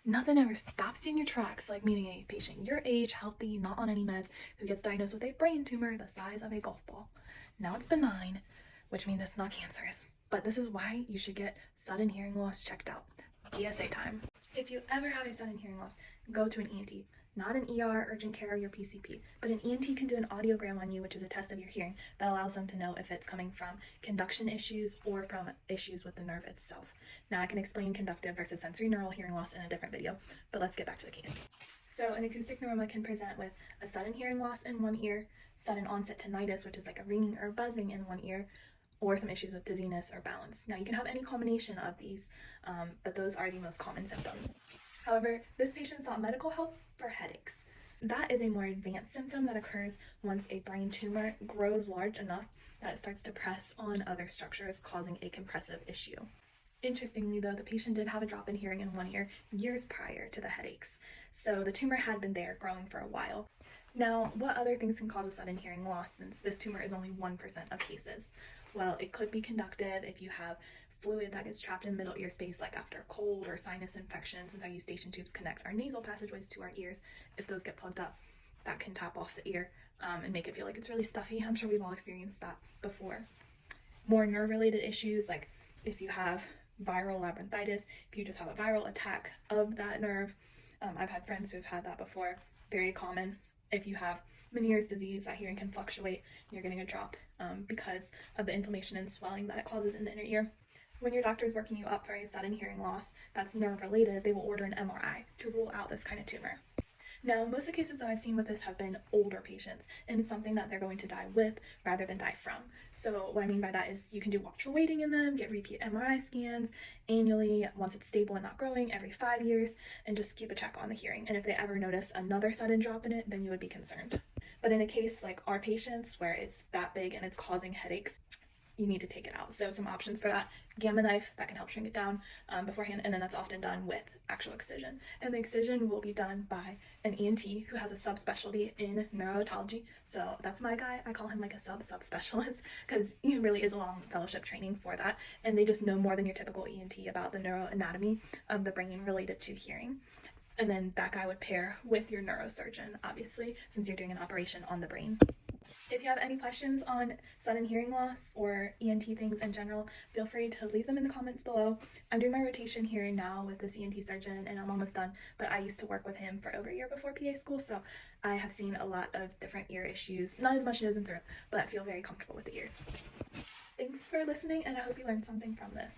Nothing ever stops you in your tracks like meeting a patient your age, healthy, not on any meds, who gets diagnosed with a brain tumor the size of a golf ball. Now it's benign, which means it's not cancerous, but this is why you should get sudden hearing loss checked out. PSA time. If you ever have a sudden hearing loss, go to an ENT. Not an ER, urgent care, or your PCP, but an ENT can do an audiogram on you, which is a test of your hearing that allows them to know if it's coming from conduction issues or from issues with the nerve itself. Now I can explain conductive versus sensory neural hearing loss in a different video, but let's get back to the case. So an acoustic neuroma can present with a sudden hearing loss in one ear, sudden onset tinnitus, which is like a ringing or buzzing in one ear, or some issues with dizziness or balance. Now you can have any combination of these, but those are the most common symptoms. However, this patient sought medical help for headaches. That is a more advanced symptom that occurs once a brain tumor grows large enough that it starts to press on other structures, causing a compressive issue. Interestingly, though, the patient did have a drop in hearing in one ear years prior to the headaches, so the tumor had been there growing for a while. Now, what other things can cause a sudden hearing loss since this tumor is only 1% of cases? Well, it could be conductive if you have fluid that gets trapped in middle ear space, like after a cold or sinus infection. Since our eustachian tubes connect our nasal passageways to our ears, if those get plugged up, that can tap off the ear and make it feel like it's really stuffy. I'm sure we've all experienced that before. More nerve-related issues, like if you have viral labyrinthitis, if you just have a viral attack of that nerve. I've had friends who've had that before. Very common. If you have Meniere's disease, that hearing can fluctuate. You're getting a drop because of the inflammation and swelling that it causes in the inner ear. When your doctor is working you up for a sudden hearing loss that's nerve related, they will order an MRI to rule out this kind of tumor. Now, most of the cases that I've seen with this have been older patients, and it's something that they're going to die with rather than die from. So what I mean by that is you can do watchful waiting in them, get repeat MRI scans annually once it's stable and not growing every 5 years, and just keep a check on the hearing. And if they ever notice another sudden drop in it, then you would be concerned. But in a case like our patients where it's that big and it's causing headaches, you need to take it out. So some options for that: gamma knife that can help shrink it down beforehand, and then that's often done with actual excision. And the excision will be done by an ENT who has a subspecialty in neurotology. So that's my guy. I call him like a sub-specialist because he really is a long fellowship training for that, and they just know more than your typical ENT about the neuroanatomy of the brain related to hearing. And then that guy would pair with your neurosurgeon, obviously, since you're doing an operation on the brain. If you have any questions on sudden hearing loss or ENT things in general, feel free to leave them in the comments below. I'm doing my rotation here now with this ENT surgeon and I'm almost done, but I used to work with him for over a year before PA school, so I have seen a lot of different ear issues, not as much as in throat, but I feel very comfortable with the ears. Thanks for listening, and I hope you learned something from this.